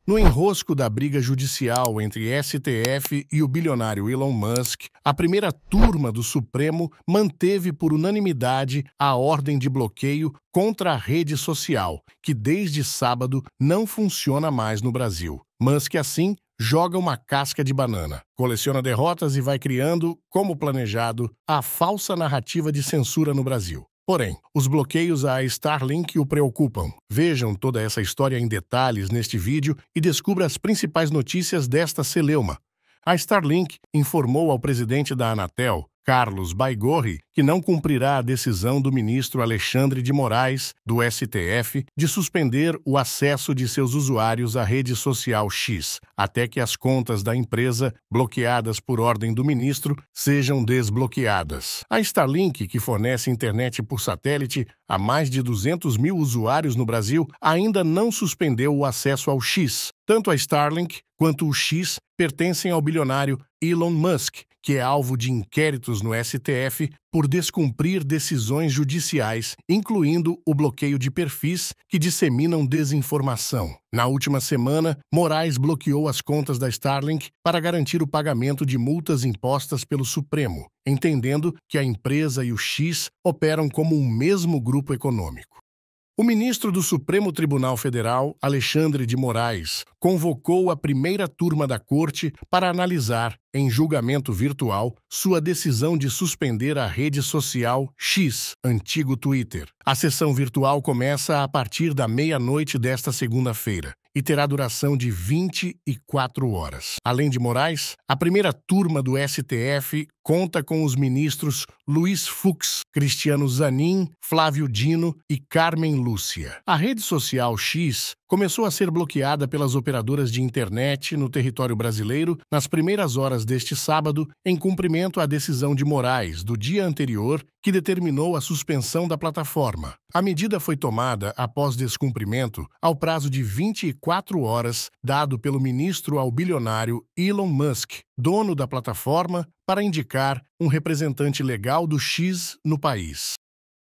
No enrosco da briga judicial entre STF e o bilionário Elon Musk, a primeira turma do Supremo manteve por unanimidade a ordem de bloqueio contra a rede social, que desde sábado não funciona mais no Brasil. Musk, assim, joga uma casca de banana, coleciona derrotas e vai criando, como planejado, a falsa narrativa de censura no Brasil. Porém, os bloqueios à Starlink o preocupam. Vejam toda essa história em detalhes neste vídeo e descubra as principais notícias desta celeuma. A Starlink informou ao presidente da Anatel, Carlos Baigorri, que não cumprirá a decisão do ministro Alexandre de Moraes, do STF, de suspender o acesso de seus usuários à rede social X, até que as contas da empresa, bloqueadas por ordem do ministro, sejam desbloqueadas. A Starlink, que fornece internet por satélite a mais de 200 mil usuários no Brasil, ainda não suspendeu o acesso ao X. Tanto a Starlink quanto o X pertencem ao bilionário Elon Musk, que é alvo de inquéritos no STF por descumprir decisões judiciais, incluindo o bloqueio de perfis que disseminam desinformação. Na última semana, Moraes bloqueou as contas da Starlink para garantir o pagamento de multas impostas pelo Supremo, entendendo que a empresa e o X operam como um mesmo grupo econômico. O ministro do Supremo Tribunal Federal, Alexandre de Moraes, convocou a primeira turma da Corte para analisar, em julgamento virtual, sua decisão de suspender a rede social X, antigo Twitter. A sessão virtual começa a partir da meia-noite desta segunda-feira e terá duração de 24 horas. Além de Moraes, a primeira turma do STF conta com os ministros Luiz Fux, Cristiano Zanin, Flávio Dino e Carmen Lúcia. A rede social X começou a ser bloqueada pelas operadoras de internet no território brasileiro nas primeiras horas deste sábado, em cumprimento à decisão de Moraes do dia anterior, que determinou a suspensão da plataforma. A medida foi tomada após descumprimento ao prazo de 24 horas dado pelo ministro ao bilionário Elon Musk, dono da plataforma, para indicar um representante legal do X no país.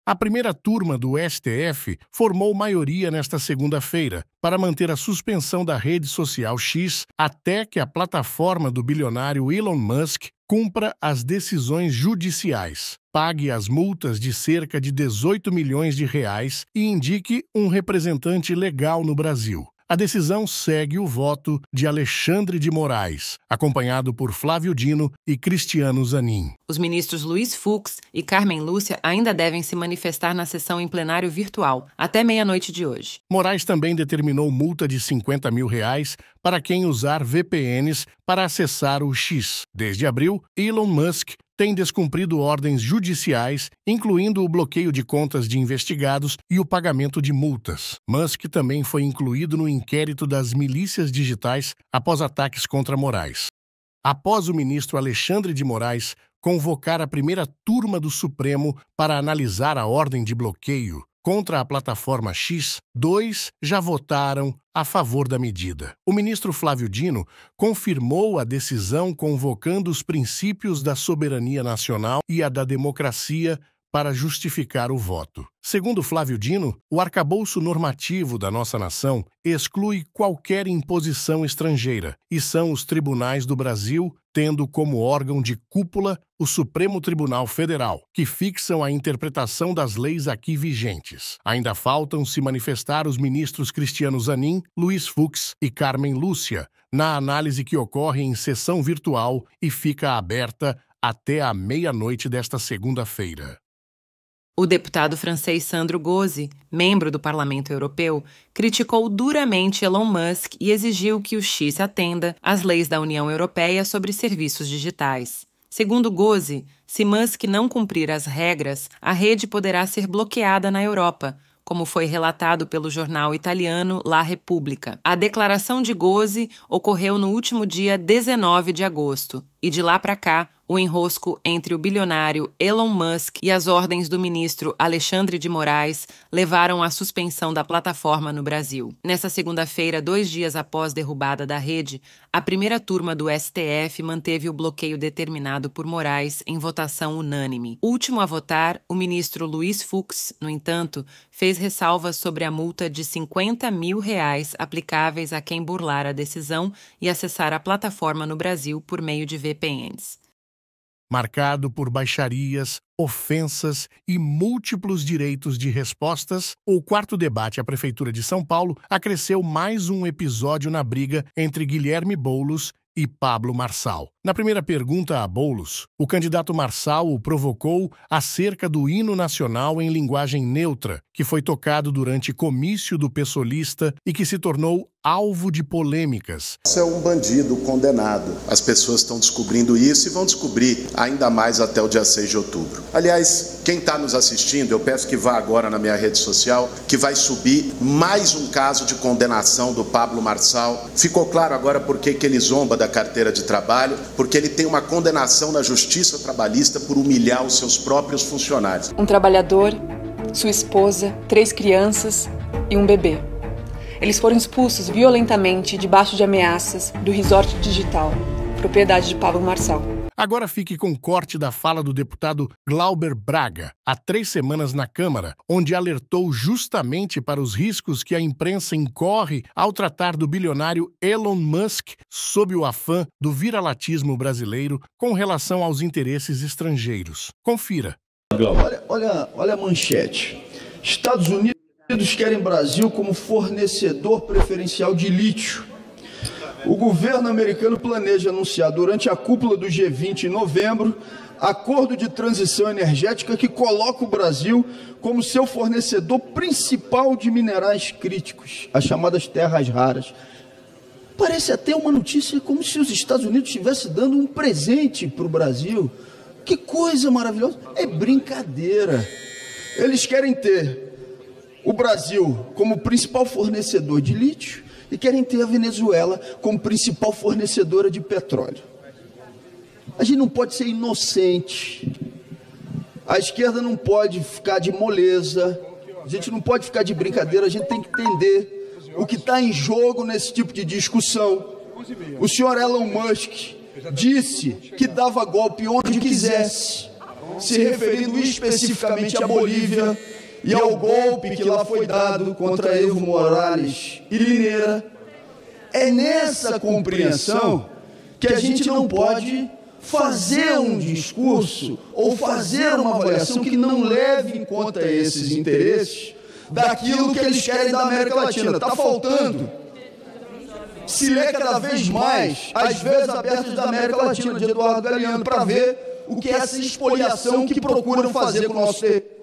A primeira turma do STF formou maioria nesta segunda-feira para manter a suspensão da rede social X até que a plataforma do bilionário Elon Musk cumpra as decisões judiciais, pague as multas de cerca de 18 milhões de reais e indique um representante legal no Brasil. A decisão segue o voto de Alexandre de Moraes, acompanhado por Flávio Dino e Cristiano Zanin. Os ministros Luiz Fux e Carmen Lúcia ainda devem se manifestar na sessão em plenário virtual, até meia-noite de hoje. Moraes também determinou multa de 50 mil reais para quem usar VPNs para acessar o X. Desde abril, Elon Musk tem descumprido ordens judiciais, incluindo o bloqueio de contas de investigados e o pagamento de multas. Musk também foi incluído no inquérito das milícias digitais após ataques contra Moraes. Após o ministro Alexandre de Moraes convocar a primeira turma do Supremo para analisar a ordem de bloqueio contra a plataforma X, 2 já votaram a favor da medida. O ministro Flávio Dino confirmou a decisão convocando os princípios da soberania nacional e a da democracia para justificar o voto. Segundo Flávio Dino, o arcabouço normativo da nossa nação exclui qualquer imposição estrangeira e são os tribunais do Brasil, tendo como órgão de cúpula o Supremo Tribunal Federal, que fixam a interpretação das leis aqui vigentes. Ainda faltam se manifestar os ministros Cristiano Zanin, Luiz Fux e Carmen Lúcia, na análise que ocorre em sessão virtual e fica aberta até a meia-noite desta segunda-feira. O deputado francês Sandro Gozi, membro do Parlamento Europeu, criticou duramente Elon Musk e exigiu que o X atenda às leis da União Europeia sobre serviços digitais. Segundo Gozi, se Musk não cumprir as regras, a rede poderá ser bloqueada na Europa, como foi relatado pelo jornal italiano La Repubblica. A declaração de Gozi ocorreu no último dia 19 de agosto, e de lá para cá, o enrosco entre o bilionário Elon Musk e as ordens do ministro Alexandre de Moraes levaram à suspensão da plataforma no Brasil. Nesta segunda-feira, 2 dias após derrubada da rede, a primeira turma do STF manteve o bloqueio determinado por Moraes em votação unânime. Último a votar, o ministro Luiz Fux, no entanto, fez ressalvas sobre a multa de R$50 mil aplicáveis a quem burlar a decisão e acessar a plataforma no Brasil por meio de VPNs. Marcado por baixarias, ofensas e múltiplos direitos de respostas, o quarto debate à Prefeitura de São Paulo acresceu mais um episódio na briga entre Guilherme Boulos e Pablo Marçal. Na primeira pergunta a Boulos, o candidato Marçal o provocou acerca do hino nacional em linguagem neutra, que foi tocado durante comício do pessoalista e que se tornou alvo de polêmicas. Isso é um bandido condenado. As pessoas estão descobrindo isso e vão descobrir ainda mais até o dia 6 de outubro. Aliás, quem está nos assistindo, eu peço que vá agora na minha rede social, que vai subir mais um caso de condenação do Pablo Marçal. Ficou claro agora por que ele zomba da carteira de trabalho, porque ele tem uma condenação na Justiça Trabalhista por humilhar os seus próprios funcionários. Um trabalhador, sua esposa, 3 crianças e um bebê. Eles foram expulsos violentamente debaixo de ameaças do Resort Digital, propriedade de Pablo Marçal. Agora fique com o corte da fala do deputado Glauber Braga, há 3 semanas na Câmara, onde alertou justamente para os riscos que a imprensa incorre ao tratar do bilionário Elon Musk sob o afã do viralatismo brasileiro com relação aos interesses estrangeiros. Confira. Olha a manchete. Estados Unidos querem Brasil como fornecedor preferencial de lítio. O governo americano planeja anunciar durante a cúpula do G20 em novembro acordo de transição energética que coloca o Brasil como seu fornecedor principal de minerais críticos, as chamadas terras raras. Parece até uma notícia como se os Estados Unidos estivessem dando um presente para o Brasil. Que coisa maravilhosa! É brincadeira. Eles querem ter o Brasil como principal fornecedor de lítio e querem ter a Venezuela como principal fornecedora de petróleo. A gente não pode ser inocente. A esquerda não pode ficar de moleza. A gente não pode ficar de brincadeira. A gente tem que entender o que está em jogo nesse tipo de discussão. O senhor Elon Musk disse que dava golpe onde quisesse, se referindo especificamente à Bolívia e ao golpe que lá foi dado contra Evo Morales e Lineira. É nessa compreensão que a gente não pode fazer um discurso ou fazer uma avaliação que não leve em conta esses interesses daquilo que eles querem da América Latina. Está faltando se ler cada vez mais as veias abertas da América Latina, de Eduardo Galeano, para ver o que é essa espoliação que procuram fazer com o nosso território.